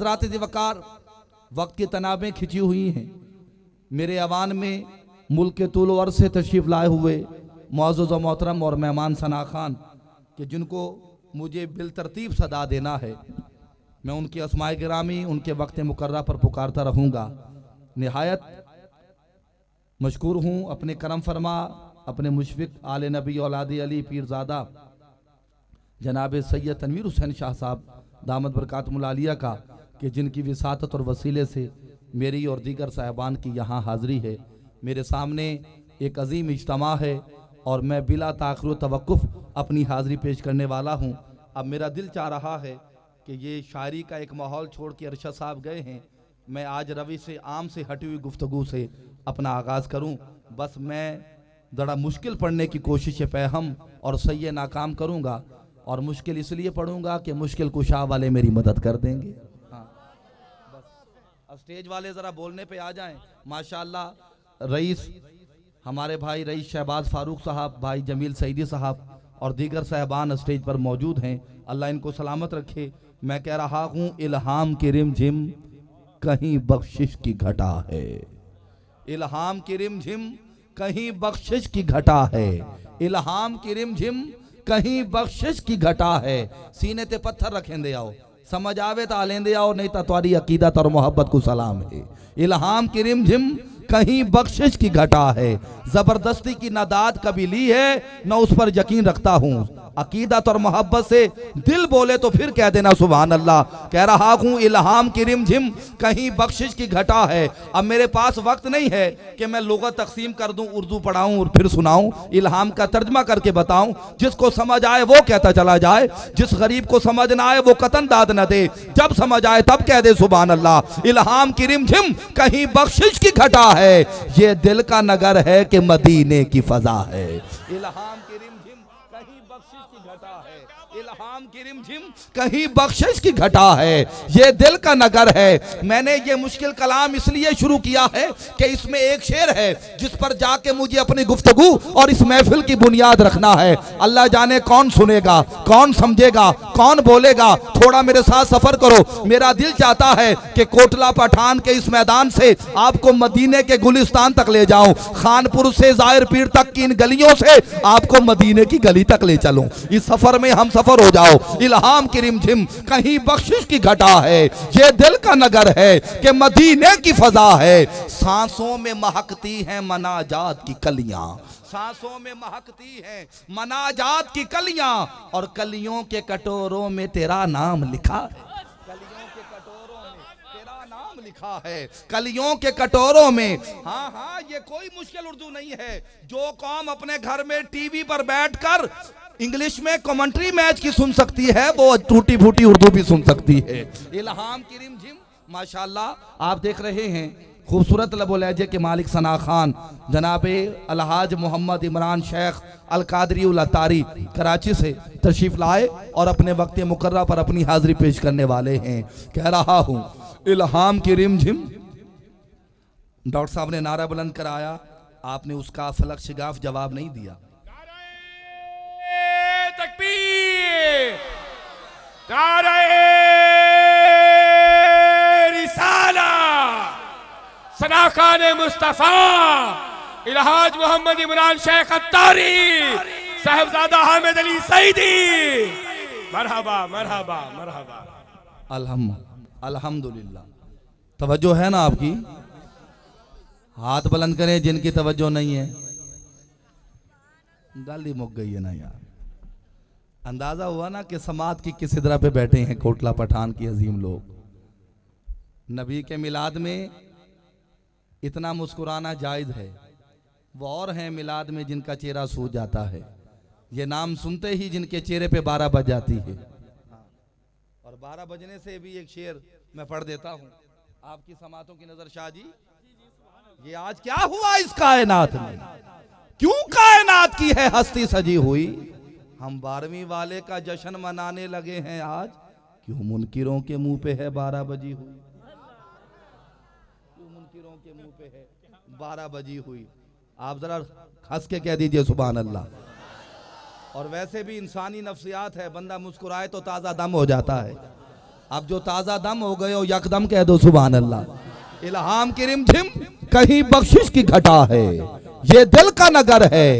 हज़रात ज़िवकार, वक्त की तनाबें खिंची हुई हैं। मेरे अवान में मुल्क के तूल वर्ष से तशरीफ़ लाए हुए मुअज़्ज़ज़ व मोहतरम और मेहमान सना खान कि जिनको मुझे बिलतरतीब सदा देना है, मैं उनकी अस्माए गिरामी उनके वक्त मुकर्रा पर पुकारता रहूँगा। निहायत मशकूर हूँ अपने करम फरमा अपने मुशफ़िक़ आले नबी औलाद अली पीरज़ादा जनाब सैयद तनवीर हुसैन शाह साहब दामद बरकातुहुल आलिया का कि जिनकी विसातत और वसीले से मेरी और दीगर साहबान की यहाँ हाज़िरी है। मेरे सामने एक अजीम इज्तिमा है और मैं बिला ताख़ुर तवक्कुफ़ अपनी हाज़िरी पेश करने वाला हूँ। अब मेरा दिल चाह रहा है कि ये शायरी का एक माहौल छोड़ के अरशद साहब गए हैं, मैं आज रवि से आम से हटी हुई गुफ्तगू से अपना आगाज़ करूँ। बस मैं ज़रा मुश्किल पढ़ने की कोशिश पे हम और सही नाकाम करूँगा, और मुश्किल इसलिए पढ़ूँगा कि मुश्किल कुशा वाले मेरी मदद कर देंगे। हाँ, बस अब स्टेज वाले ज़रा बोलने पे आ जाएं। माशाअल्लाह रईस हमारे भाई रईस शहबाज फारूक साहब, भाई जमील सईदी साहब और दीगर साहबान स्टेज पर मौजूद हैं। अल्लाह इनको सलामत रखे। मैं कह रहा हूँ इल्हाम की रिमझिम कहीं बख्शिश की घटा है, इल्हाम की रिमझिम कहीं बख्शिश की घटा है, इल्हाम की रिमझिम कहीं बख्शिश की घटा है। सीने ते पत्थर रखेंदे आओ, समझ आवे तो आलेंदे आओ, नहीं तो तुम्हारी अकीदत और मोहब्बत को सलाम है। इल्हाम की रिमझिम कहीं बख्शिश की घटा है, जबरदस्ती की नादाद कभी ली है न उस पर यकीन रखता हूँ। अकीदत और मोहब्बत से दिल बोले तो फिर कह देना सुभान अल्लाह। कह रहा हूँ इल्हाम की रिमझिम कहीं बख्शिश की घटा है। अब मेरे पास वक्त नहीं है कि मैं लुगत तकसीम कर दूं, उर्दू पढ़ाऊं और फिर सुनाऊं, इल्हाम का तर्जमा करके बताऊं। जिसको समझ आए वो कहता चला जाए, जिस गरीब को समझ ना आए वो कतन दाद न दे, जब समझ आए तब कह दे सुभान अल्लाह। इल्हाम की रिमझिम कहीं बख्शिश की घटा है, ये दिल का नगर है कि मदीने की फजा है। इल्हाम की रिमझिम कहीं बख्शिश की घटा है, इल्हाम की रिमझिम कहीं बख्शिश की घटा है, ये दिल का नगर है। मैंने ये मुश्किल कलाम इसलिए शुरू किया है कि इसमें एक शेर है जिस पर जाके मुझे अपनी गुफ्तगू और इस महफिल की बुनियाद रखना है। अल्लाह जाने कौन सुनेगा, कौन समझेगा, कौन बोलेगा। थोड़ा मेरे साथ सफर करो। मेरा दिल चाहता है कि कोटला पठान के इस मैदान से आपको मदीने के गुलिस्तान तक ले जाऊं, खानपुर से जाहिर पीर तक की इन गलियों से आपको मदीने की गली तक ले चलूं। इस सफर में हम सफर हो जाओ। इल्हाम की रिमझिम कहीं बख्शिश की घटा है, ये दिल का नगर है कि मदीने की फजा है। सांसों में महकती हैं मनाजात की कलियां, सांसों में महकती हैं मनाजात की कलियां, और कलियों के कटोरों में तेरा नाम लिखा है, कलियों के कटोरों में तेरा नाम लिखा है, कलियों के कटोरों में। हाँ हाँ, ये कोई मुश्किल उर्दू नहीं है। जो कौम अपने घर में टीवी पर बैठकर इंग्लिश में कमेंट्री मैच की सुन सकती है, वो टूटी फूटी उर्दू भी सुन सकती है। इल्हाम की रिमझिम माशाअल्लाह आप देख रहे हैं खूबसूरत लबो लहजे के मालिक सना खान जनाबे अलहाज मोहम्मद इमरान शेख अल कादरी उल अतारी कराची से तशरीफ लाए और अपने वक्त मुकर्रा पर अपनी हाजिरी पेश करने वाले हैं। कह रहा हूँ इल्हाम की रिमझिम। डॉक्टर साहब ने नारा बुलंद कराया, आपने उसका फलक शिगाफ जवाब नहीं दिया। तकबीर, नारे रिसाला, सना खान मुस्तफा, इल्हाज मोहम्मद इमरान शेख अत्तारी, साहबजादा हामिद अली सईदी। मरहबा मरहबा मरहबा। अल्हम्दुलिल्लाह। तवज्जो है ना आपकी? हाथ बुलंद करें जिनकी तवज्जो नहीं है। गाली मुक गई है ना यार। अंदाजा हुआ ना कि समात की किस सिदरा पे बैठे हैं कोटला पठान की अजीम लोग। नबी के मिलाद में इतना मुस्कुराना जायज है, वो और हैं मिलाद में जिनका चेहरा सूज जाता है। ये नाम सुनते ही जिनके चेहरे पे 12 बज जाती है। और 12 बजने से भी एक शेर मैं पढ़ देता हूँ आपकी समातों की नजर। शाह जी, ये आज क्या हुआ इस कायनात में, क्यों कायनात की है हस्ती सजी हुई। हम 12वीं वाले का जश्न मनाने लगे हैं आज, क्यों मुनकिरों के मुंह पे है 12 बजी हुई, क्यों मुनकिरों के मुंह पे है 12 बजी हुई। आप जरा हंस के कह दीजिए सुभान अल्लाह। और वैसे भी इंसानी नफ्सियात है, बंदा मुस्कुराए तो ताज़ा दम हो जाता है। अब जो ताजा दम हो गए हो यकदम कह दो सुभान अल्लाह। इल्हाम की रिमझिम कहीं बख्शिश की घटा है, ये दिल का नगर है,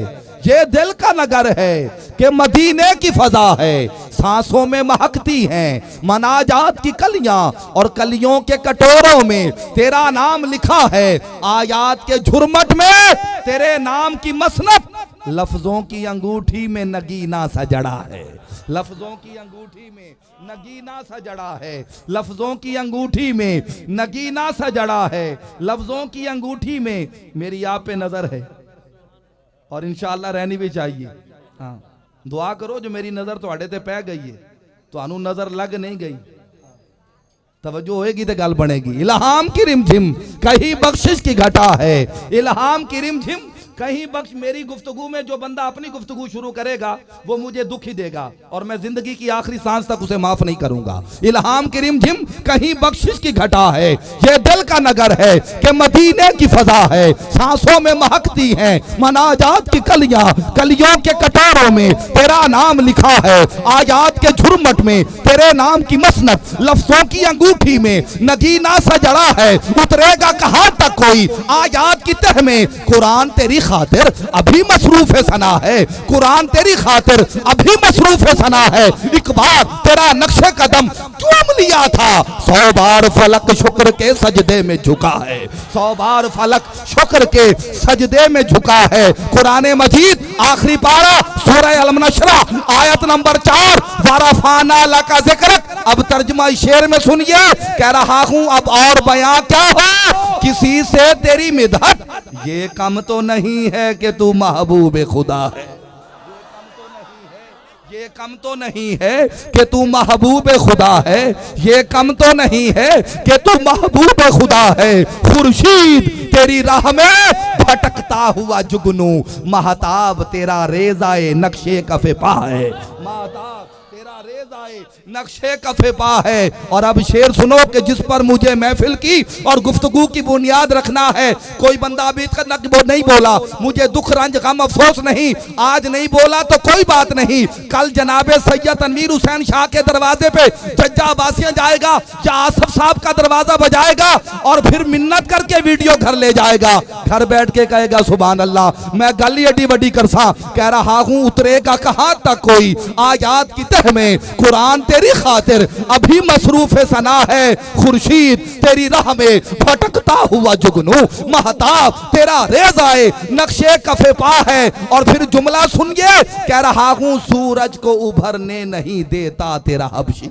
ये दिल का नगर है कि मदीने की फजा है, सांसों में महकती हैं मनाजात की कलियां और कलियों के कटोरों में तेरा नाम लिखा है, आयात के झुरमट में तेरे नाम की मसनद, लफ्जों की अंगूठी में नगीना सा जड़ा है, लफ्जों की अंगूठी में नगीना सा जड़ा है, लफ्जों की अंगूठी में नगीना सा जड़ा है, लफ्जों की अंगूठी में मेरी आप पे नजर है और इंशाअल्लाह रहनी भी चाहिए। हाँ दुआ करो जो मेरी नजर थोड़े ते पै गई है, तो नजर लग नहीं गई, तवज्जो होएगी तो गल बनेगी। इल्हाम की रिमझिम कहीं बख्शिश की घटा है, इल्हाम की रिमझिम कहीं बख्श। मेरी गुफ्तगू में जो बंदा अपनी गुफ्तगू शुरू करेगा वो मुझे दुख ही देगा और मैं जिंदगी की आखिरी सांस तक उसे माफ नहीं करूंगा। इल्हाम की रिमझिम कहीं बख्शिश की घटा है, ये दिल का नगर है कि मदीने की फजा है, सांसों में महकती हैं मनाजात की कलियां, कलियों के कटोरों में तेरा नाम लिखा है, आयात के झुरमट में तेरे नाम की मसनद, लफ्जों की अंगूठी में नगीना सा जड़ा है, उतरेगा कहां तक कोई आयात की तह में, कुरान तेरी खातिर अभी मसरूफ है सना है, कुरान तेरी खातिर अभी मसरूफ है सना है, एक बार तेरा नक्शे कदम चूम लिया था, 100 बार फलक शुक्र के सजदे में झुका है, 100 बार फलक शुक्र के सजदे में झुका है। कुरान मजीद आखिरी पारा सूरह अल नशरा आयत नंबर 4, वरफाना लका ज़िक्रक। अब तर्जुमा शेर में सुनिए, कह रहा हूं अब और बयां क्या हो, किसी से तेरी मिदहत, ये कम तो नहीं है कि तू महबूब खुदा है, ये कम तो नहीं है कि तू महबूब खुदा है, ये कम तो नहीं है कि तू महबूब खुदा है। खुर्शीद तेरी राह में भटकता हुआ जुगनू, महताब तेरा रेज़ाए नक्शे कफे पा है, महताब तेरा रेज़ाए नक्शे कफे पा है। और अब शेर सुनो कि जिस पर मुझे महफिल की और गुफ्तगू की बुनियाद रखना है, कोई बंदा अभी तक नहीं बोला, मुझे दुख रंज गम अफसोस नहीं, आज नहीं बोला तो कोई बात नहीं, कल जनाबे सैयद तनवीर हुसैन शाह के दरवाजे पे जज्जा अब्बासियां जाएगा या आसफ साहब का दरवाजा बजाएगा और फिर मिन्नत करके वीडियो घर ले जाएगा, घर बैठ के कहेगा सुभान अल्लाह। मैं गली एडी बड़ी करसा, कह रहा हूं उतरेगा कहां तक कोई आयात की तह में, कुरान तेरी खातिर अभी मसरूफ सना है, खुर्शीद तेरी राह में भटकता हुआ जुगनू, महताब तेरा रेज़ाए नक्शे कफे पा है। और फिर जुमला सुनिए, कह रहा हूं सूरज को उभरने नहीं देता तेरा हबशी,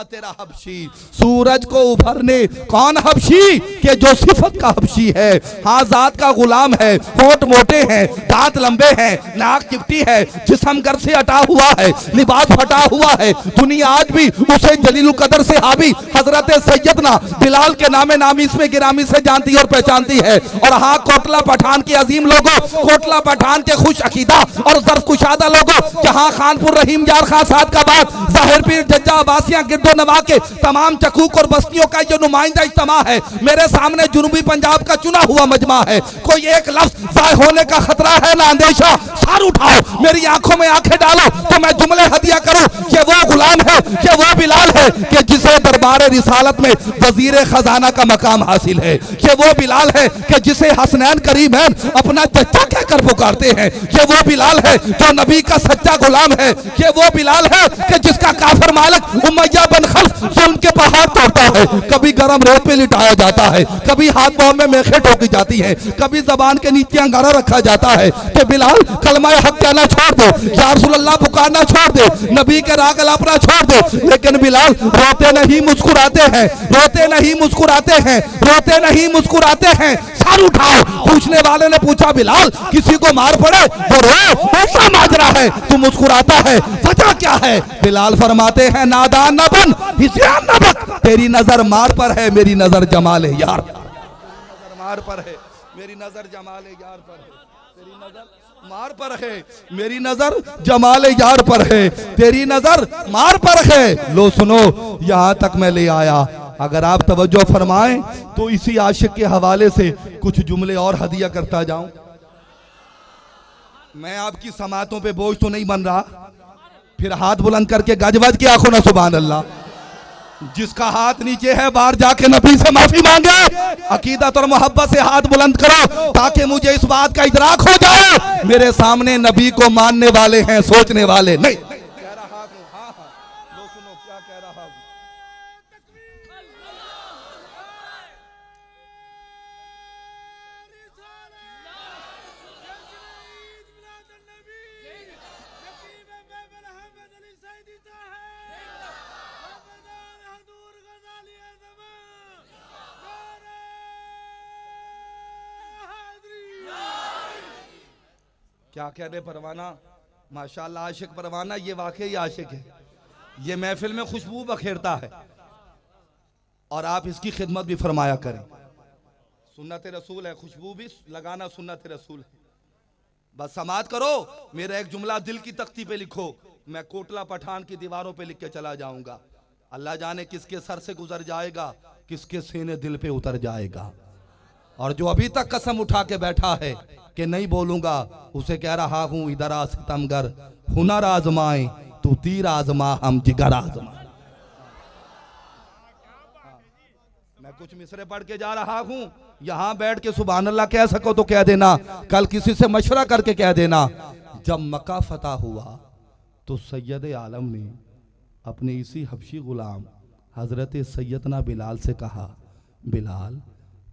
तेरा हबशी, सूरज को उभरने कौन हबशी के जो सिफत का हबशी है, हाँ जात का गुलाम है, होठ मोटे हैं, दांत लंबे हैं, नाक चिपटी है, जिस्म घर से हटा हुआ है, लिबास फटा हुआ है, दुनिया आज भी उसे जलील कदर से हावी हजरत सैयदना बिलाल के नामे नामी इसमें गिरामी से जानती और पहचानती है। और हाँ कोटला पठान के अजीम लोगों, कोटला पठान के खुश अकीदा और जर्फ कुशादा लोगों, जहाँ खानपुर रहीम यार खान साद का बात, जाहिर पीर जज्जा अब्बासियां गिरदो नवा के तमाम चकूक और बस्तियों का जो नुमाइंदा इज्तिमा है, मेरे सामने जुनूबी पंजाब का चुना हुआ मजमा है, कोई एक लफ्ज जाय होने का खतरा है ना अंदेशा, सर उठाओ मेरी आंखों में आंखें डालो तो मैं जुमले हदिया करूं। ये वो गुलाम है, ये वो बिलाल है कि जिसे दरबार रिसालत में वजीर खजाना का मकाम हासिल है, ये वो बिलाल है कि जिसे हसनैन करीमैन अपना चचा कहकर पुकारते हैं, ये वो बिलाल है जो नबी का सच्चा गुलाम है, ये वो बिलाल है कि जिसका काफिर मालिक उमैया बन खल्फ जुल्म के पहाड़ तोड़ता है, कभी गरम रेत पे लिटाया जाता है, कभी हाथ पांव में मेखे ठोकी जाती है, कभी जबान के नीचे अंगारा रखा जाता है कि बिलाल कलमा हक कहना छोड़ दो, या रसूलल्लाह पुकारना छोड़ दो, नबी के राग अलापना छोड़ दो। लेकिन बिलाल रोते नहीं मुस्कुराते हैं, रोते नहीं मुस्कुराते हैं, रोते नहीं मुस्कुराते हैं। सर उठाओ। पूछने वाले ने पूछा बिलाल किसी को मार पड़े वो रो, ऐसा माजरा है, तू मुस्कुराता है, वजह क्या है? बिलाल फरमाते हैं नादान न बन, हिस्यान न बन, तेरी नजर मार पर है, मेरी नजर जमाल यार मार पर है, मेरी नजर जमाल यार पर है, तेरी नजर मार पर है, मेरी नजर जमाल यार पर है, तेरी नजर मार पर है। लो सुनो, यहां तक मैं ले आया, अगर आप तवज्जो फरमाएं तो इसी आशिक के हवाले से कुछ जुमले और हदिया करता जाऊं। मैं आपकी समातों पे बोझ तो नहीं बन रहा, फिर हाथ बुलंद करके गजवज के आंखों ना सुभान अल्लाह। जिसका हाथ नीचे है बाहर जाके नबी से माफी मांगे। अकीदत और मोहब्बत से हाथ बुलंद करो ताकि मुझे इस बात का इदराक हो जाए मेरे सामने नबी को मानने वाले हैं, सोचने वाले नहीं। कह रहा हूं, हाँ हाँ लो सुनो क्या कह रहा हूं। क्या कह रहे परवाना, माशाल्लाह आशिक परवाना, ये वाकई आशिक है। ये महफिल में खुशबू बखेरता है और आप इसकी खिदमत भी फरमाया करें। सुन्नत रसूल है, खुशबू भी लगाना सुन्नत रसूल है। बस समात करो, मेरा एक जुमला दिल की तख्ती पे लिखो, मैं कोटला पठान की दीवारों पे लिख के चला जाऊंगा। अल्लाह जाने किसके सर से गुजर जाएगा, किसके सीने दिल पे उतर जाएगा। और जो अभी तक कसम उठा के बैठा है कि नहीं बोलूंगा, उसे कह रहा हूं इधर आ सितमगर, हुनर आजमाए तू तीर आजमा हम जिगर आजमा। मैं कुछ मिसरे पढ़ के जा रहा हूं, यहां बैठ के सुभान अल्लाह कह सको तो कह देना, कल किसी से मशवरा करके कह देना। जब मक्का फतह हुआ तो सैयद आलम ने अपने इसी हबशी गुलाम हजरत सैयदना बिलाल से कहा, बिलाल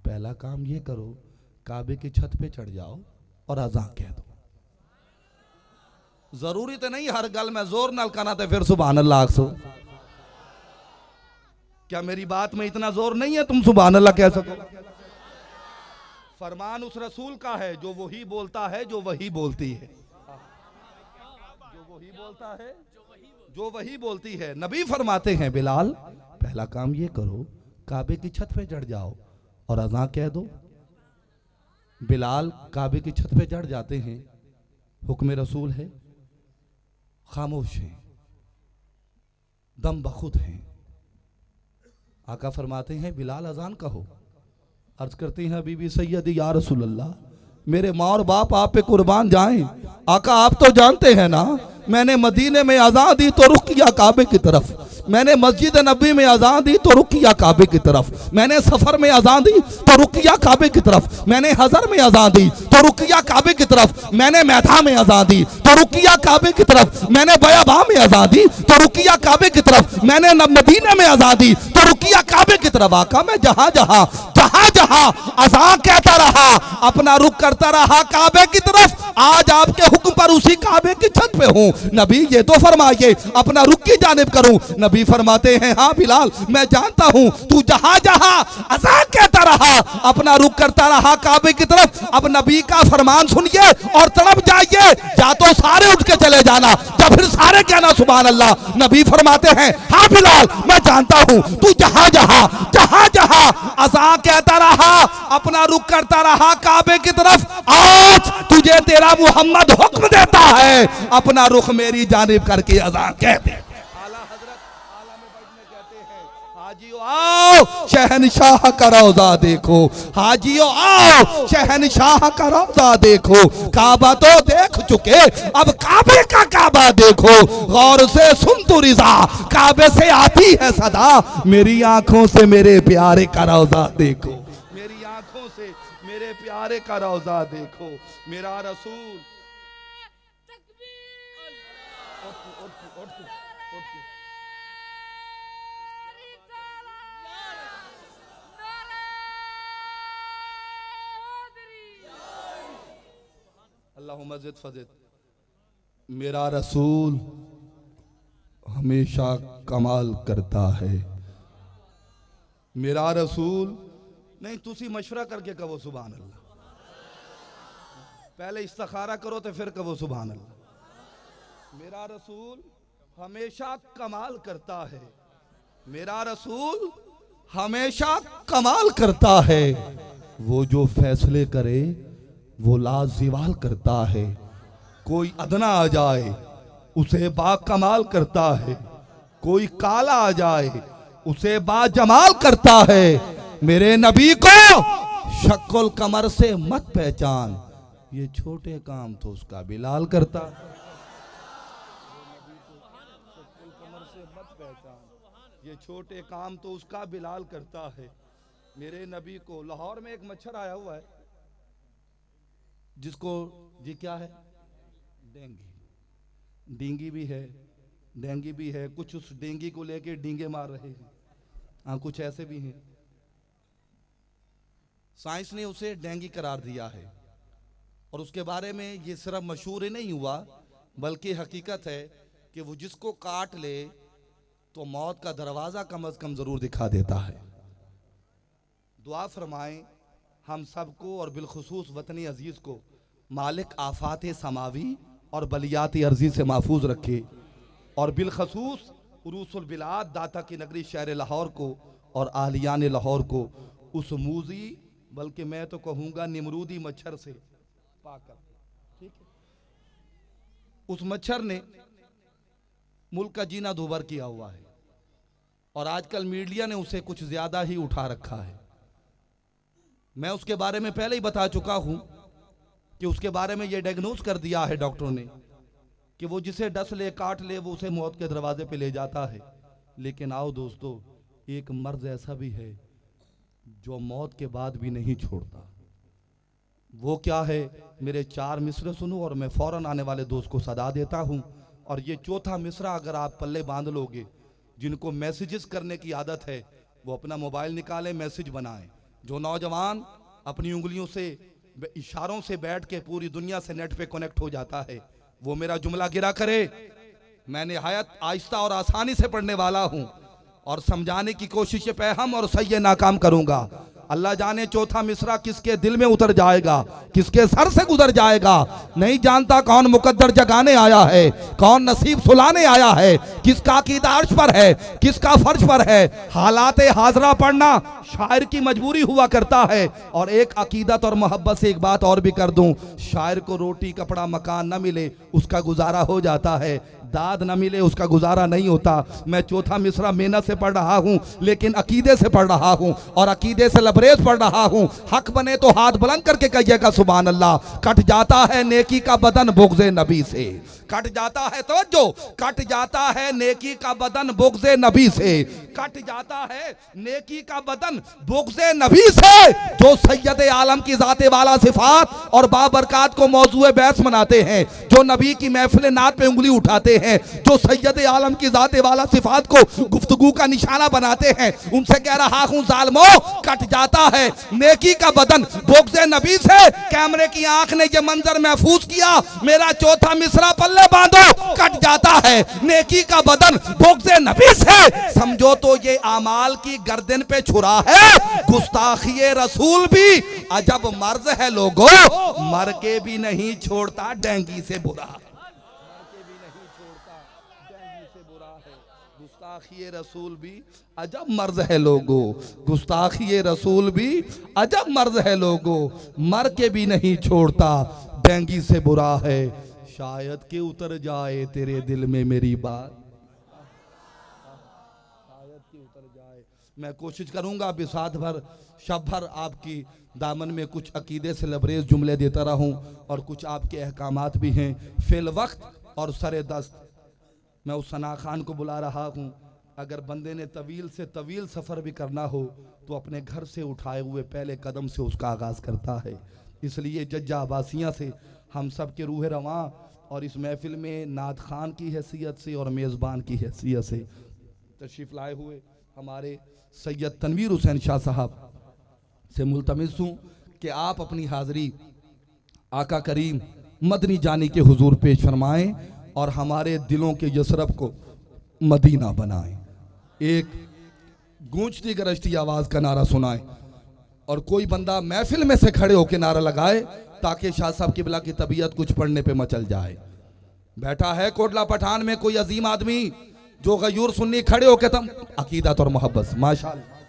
पहला काम ये करो, काबे की छत पे चढ़ जाओ और अज़ान कह दो। जरूरी तो नहीं हर गल में जोर नल करना तो फिर सुभान अल्लाह सो। क्या मेरी बात में इतना जोर नहीं है तुम सुभान अल्लाह कह सको? फरमान उस रसूल का है जो वही बोलता है जो वही बोलती है, जो वही बोलता है जो वही बोलती है। नबी फरमाते हैं बिलाल पहला काम ये करो, काबे की छत पे चढ़ जाओ और अज़ान कह दो। बिलाल काबे की छत पे चढ़ जाते हैं, हुक्म रसूल है, खामोश हैं, दम बखुद हैं। आका फरमाते हैं बिलाल अज़ान कहो। अर्ज करती हैं बीबी सैयदी या रसूल अल्लाह, मेरे माँ और बाप आप पे कुर्बान जाएं। आका आप तो जानते हैं ना, मैंने मदीने में अज़ान दी तो रुख किया काबे की तरफ, मैंने मस्जिद नबी में अज़ान दी तो रुख किया काबे की तरफ, मैंने सफर में अज़ान दी तो रुख किया काबे की तरफ, मैंने हजर में अज़ान दी तो रुख किया काबे की तरफ, मैंने मैदा में अज़ान दी तो रुख किया काबे की तरफ, मैंने बयाबा में अज़ान दी तो रुख किया काबे की तरफ, मैंने मदीने में अज़ान दी तो रुख किया काबे की तरफ। आका मैं जहां जहां जहां जहां अज़ान कहता रहा, अपना रुख करता रहा काबे की तरफ। आज आपके हुक्म पर उसी काबे की छत पे हूं। नबी ये तो फरमाइए अपना रुख की जानिब करूं। नबी फरमाते हैं हाँ बिलाल मैं जानता हूं तू जहां जहां अज़ान कहता रहा, अपना रुख करता रहा काबे की तरफ। अब नबी का फरमान सुनिए और तड़प जाइए, या तो सारे उठ के चले जाना या फिर सारे कहना सुभान अल्लाह। नबी फरमाते हैं हाँ बिलाल मैं जानता हूं तू जहां जहां जहां जहां अज़ान कहता रहा, अपना रुख करता रहा काबे की तरफ। आज तुझे तेरा मोहम्मद हुक्म देता है, अपना रुख मेरी जानिब करके अज़ान कह दे। हाजियो आओ शहनशाह का रौजा देखो, हाजियो आओ शहनशाह का रौजा देखो। काबा तो देख चुके अब काबे का काबा देखो, गौर से सुन तू रिजा काबे से आती है सदा। मेरी आंखों से मेरे प्यारे का रौजा देखो, मेरी आंखों से मेरे प्यारे का रौजा देखो। मेरा रसूल अल्लाहुम्मा ज़िद फ़ज़िद। मेरा रसूल हमेशा कमाल करता है। मेरा रसूल नहीं तुसी मशवरा करके कहो सुभान अल्लाह, पहले इस्तिखारा करो तो फिर कहो सुभान अल्लाह। मेरा रसूल हमेशा कमाल करता है, मेरा रसूल हमेशा कमाल करता है। वो जो फैसले करे वो लाज़िवाल करता है। कोई अदना आ जाए उसे बाकमाल करता है, कोई काला आ जाए उसे बाजमाल करता है। मेरे नबी को शक्ल कमर से मत पहचान, ये छोटे काम तो उसका बिलाल करता। ये छोटे काम तो उसका बिलाल करता है। मेरे नबी को लाहौर में एक मच्छर आया हुआ है जिसको जी क्या है, डेंगी। डेंगी भी है, डेंगी भी है। कुछ उस डेंगी को लेके डींगे मार रहे हैं। हाँ, कुछ ऐसे भी हैं। साइंस ने उसे डेंगी करार दिया है और उसके बारे में ये सिर्फ मशहूर ही नहीं हुआ बल्कि हकीकत है कि वो जिसको काट ले तो मौत का दरवाज़ा कम अज़ कम ज़रूर दिखा देता है। दुआ फरमाएं हम सबको और बिलखुसूस वतनी अजीज़ को मालिक आफात समावी और बलियात अर्जी से महफूज रखे और बिलखसूस उरूसुल बिलाद दाता की नगरी शहर लाहौर को और आलियान लाहौर को उस मूजी बल्कि मैं तो कहूँगा निमरूदी मच्छर से पाकर। ठीक है, उस मच्छर ने मुल्क का जीना दूभर किया हुआ है और आजकल मीडिया ने उसे कुछ ज्यादा ही उठा रखा है। मैं उसके बारे में पहले ही बता चुका हूं कि उसके बारे में यह डायग्नोज कर दिया है डॉक्टरों ने कि वो जिसे डस ले काट ले वो उसे मौत के दरवाजे पे ले जाता है। लेकिन आओ दोस्तों, एक मर्ज ऐसा भी है जो मौत के बाद भी नहीं छोड़ता। वो क्या है? मेरे 4 मिसरे सुनो और मैं फौरन आने वाले दोस्त को सदा देता हूं। और ये चौथा मिसरा अगर आप पल्ले बांध लोगे, जिनको मैसेजेस करने की आदत है वो अपना मोबाइल निकालें, मैसेज बनाएं। जो नौजवान अपनी उंगलियों से इशारों से बैठ के पूरी दुनिया से नेट पे कनेक्ट हो जाता है वो मेरा जुमला गिरा करे। मैं निहायत आहिस्ता और आसानी से पढ़ने वाला हूं और समझाने की कोशिश पे हम और सही नाकाम करूंगा। अल्लाह जाने चौथा मिसरा किसके दिल में उतर जाएगा, किसके सर से गुजर जाएगा। नहीं जानता कौन मुकद्दर जगाने आया है, कौन नसीब सुलाने आया है, किसका अकीदा अर्श पर है, किसका फर्श पर है। हालाते हाजरा पढ़ना शायर की मजबूरी हुआ करता है। और एक अकीदत और मोहब्बत से एक बात और भी कर दूं, शायर को रोटी कपड़ा मकान न मिले उसका गुजारा हो जाता है, दाद न मिले उसका गुजारा नहीं होता। मैं चौथा मिसरा मेहनत से पढ़ रहा हूं लेकिन अकीदे से पढ़ रहा हूं और अकीदे से लबरेज पढ़ रहा हूं। हक बने तो हाथ बुलंद करके कहिएगा सुभान अल्लाह। कट जाता है नेकी का बदन बुग़्ज़े नबी से, कट जाता है तो जो कट जाता है नेकी का बदन बुग़्ज़े नबी से, कट जाता है नेकी का बदन बुग़्ज़े नबी से। जो सैयद आलम की ज़ाते वाला सिफात और बाबरकात को मौजूए बहस बनाते हैं, जो नबी की महफिल नात पे उंगली उठाते हैं, जो सैयद आलम की ज़ाते वाला सिफात को गुफ्तगू का निशाना बनाते हैं, उनसे कह रहा हूं जालिमो, कट जाता है नेकी का बदन बुग़्ज़े नबी से। कैमरे की आंख ने यह मंजर महफूज किया, मेरा चौथा मिसरा पल्ले बांधो, कट जाता है नेकी का बदन बुग़्ज़े नबी से। समझो तो ये आमाल की गर्दन पे छुरा है, गुस्ताखिए रसूल भी अजब मर्ज है लोगो, मर के भी नहीं छोड़ता डेंगी से बुरा, गुस्ताखिए रसूल भी अजब मर्ज है लोगो, गुस्ताखिए रसूल भी अजब मर्ज है लोगो, मर के भी नहीं छोड़ता डेंगी से बुरा है। शायद के उतर जाए तेरे दिल में मेरी बात, शायद के उतर जाए। मैं कोशिश करूंगा बिसात भर शब भर आपकी दामन में कुछ अकीदे से लबरेज जुमले देता रहूं और कुछ आपके अहकामात भी हैं। फिल वक्त और सरे दस्त मैं उस सना खान को बुला रहा हूं। अगर बंदे ने तवील से तवील सफ़र भी करना हो तो अपने घर से उठाए हुए पहले कदम से उसका आगाज़ करता है। इसलिए जज्जा अब्बासियाँ से हम सब के रूह रवां और इस महफिल में नात खान की हैसियत से और मेज़बान की हैसियत से तशरीफ़ लाए हुए हमारे सैयद तनवीर हुसैन शाह साहब से मुल्तमिस हूँ कि आप अपनी हाज़री आका करीम मदनी जानी के हुजूर पेश फरमाएँ और हमारे दिलों के यसरफ को मदीना बनाएं। एक गूंजती गरजती आवाज़ का नारा सुनाएं और कोई बंदा महफिल में से खड़े होकर नारा लगाए ताकि शाह साहब की बिला की तबीयत कुछ पढ़ने पे मचल जाए। बैठा है कोटला पठान में कोई अजीम आदमी जो गयूर सुन्नी, खड़े होकर तम अकीदत और मोहब्बत माशाअल्लाह।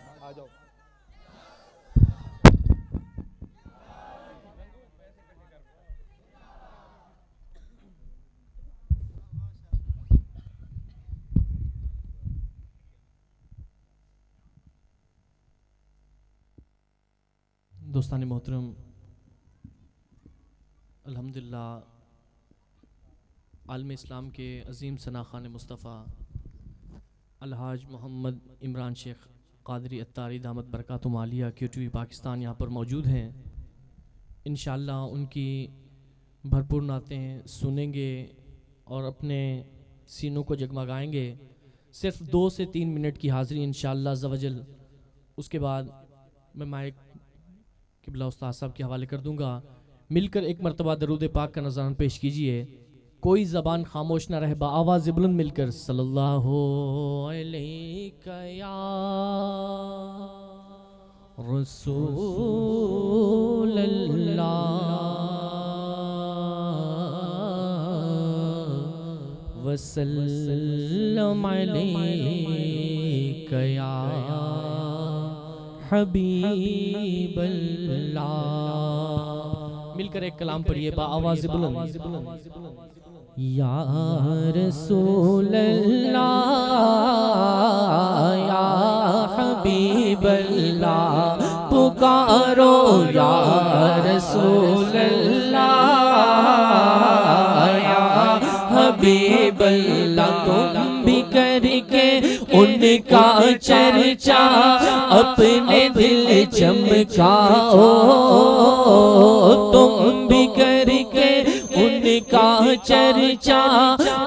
दोस्तान मोहतरम, अल्हम्दुलिल्लाह आलम इस्लाम के अज़ीम सना खान मुस्तफ़ा अलहाज मोहम्मद इमरान शेख कादरी अत्तारी दामत बरकातुहु आलिया QTV पाकिस्तान यहाँ पर मौजूद हैं। इंशाअल्लाह उनकी भरपूर नातें सुनेंगे और अपने सीनों को जगमगाएंगे। सिर्फ 2 से 3 मिनट की हाज़िरी इंशाअल्लाह ज़वजल। उसके बाद मैं माइक किबला उस्ताद साहब के हवाले कर दूंगा। मिलकर एक मरतबा दरूद पाक का नज़रान पेश कीजिए। कोई ज़बान खामोश ना रहे, आवाज़ बुलंद मिलकर सल्लल्लाहु अलैहि या रसूल अल्लाह वसल्लम अलैका या हबीब अल्लाह। मिलकर एक कलाम पढ़िए आवाज़ बुलंद। या रसूल अल्लाह या हबीब अल्लाह पुकारो या रसूल अल्लाह या हबीब अल्लाह। तुम भी करके उनका चर्चा अपने दिल चमकाओ, तुम भी करके उनका चर्चा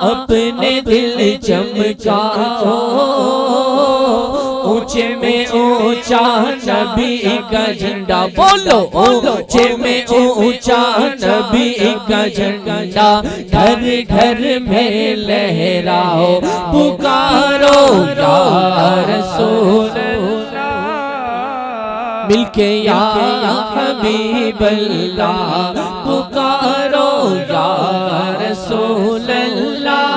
अपने दिल चमकाओ। ऊंचे में ऊंचा नबी का झंडा, बोलो ऊंचे में ऊंचा नबी का झंडा घर घर में लहराओ, पुकारो या रसूल मिलके या हबीब अल्लाह पुकारो या रसूल अल्लाह।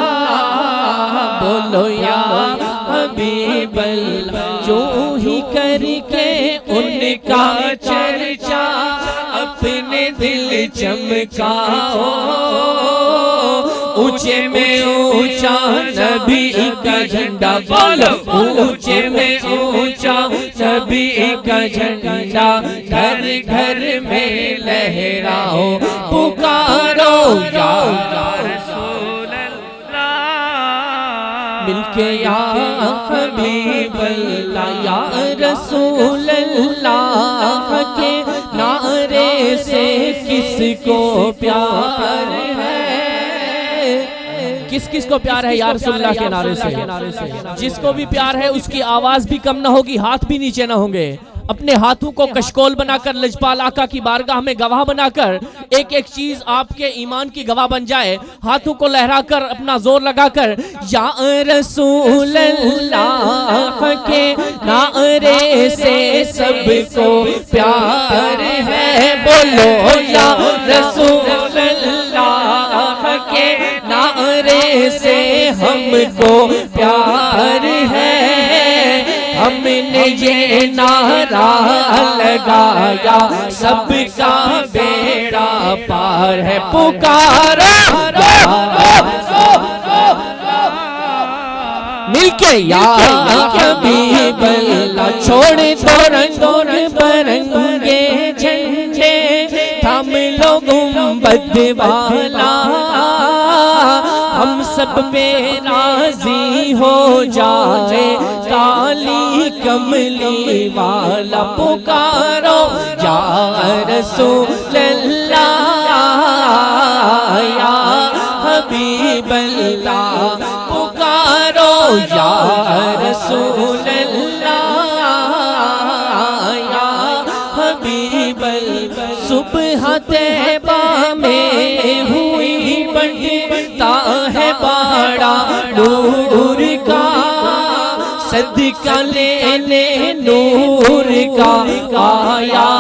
बोलो या हबीब अल्लाह। जो ही करके उनका चर्चा अपने दिल चमकाओ, ऊंचे में ऊंचा नबी का झंडा, बोलो ऊंचे में ऊंचा नबी का झंडा घर घर में लहराओ, पुकारो या रसूल अल्लाह मिलके या हबीब अल्लाह। या रसूल अल्लाह के नारे से किसको प्यार है, किस किस को प्यार है या रसूलुल्लाह के नारे से? जिसको भी प्यार है उसकी आवाज भी कम ना होगी, हाथ भी नीचे ना होंगे। अपने हाथों को कशकोल बनाकर लजपाल आका की बारगाह में गवाह बनाकर एक एक चीज आपके ईमान की गवाह बन जाए। हाथों को लहराकर अपना जोर लगाकर या रसूल अल्लाह के नारे से सबको प्यार है, बोलो या रसूल अल्लाह के नारे से हमको प्यार है। हमने ये नारा लगाया सबका बेड़ा पार है, पुकारो मिलके या हबीब अल्लाह। छोड़ दो रंग बरंगे झंडे, थम लो गुंबद वाला, हम सब पे राजी हो जाए काली कमली वाला, पुकारो या रसूल अल्लाह या हबीब अल्लाह पुकारो या रसूल अल्लाह या हबीब अल्लाह। सुबह तैबा में हुई बनता है बाड़ा नूर का, सदका लेने नूर का आया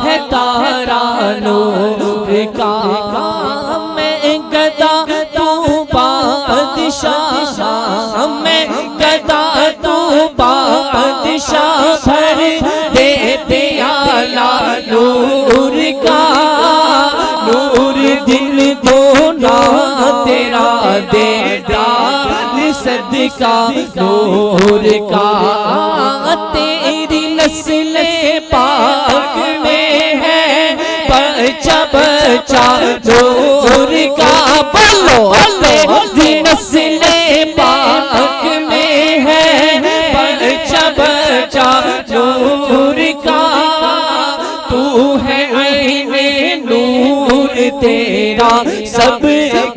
है तारा नूर का। मैं गदा तू बादशाह, मैं गदा तू बादशाह, भर दे दियाला नूर का। नूर दिल दो ना तेरा दे डाल सदका नूर का। तेरी नस्ल पाक में है बच्चा बच्चा नूर का, बोलो तेरी नस्ल पाक में है तेरा सब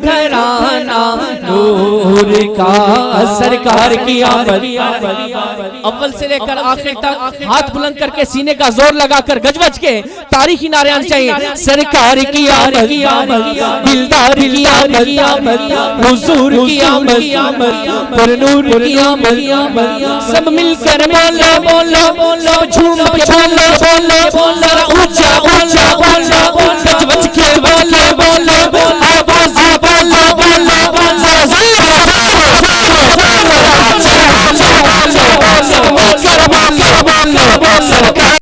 घराना नूर का, सरकार की आमद। अव्वल से लेकर आखिर तक हाथ बुलंद करके सीने का जोर लगाकर गजवज के तारीखी नारे आने चाहिए। सरकार की आमद, दिलदार की आमद, हुजूर की आमद, पुरनूर की आमद। सब मिलकर बोलो बोलो बोलो, झूम के बोलो बोलो, जरा ऊंचा ऊंचा बोलो।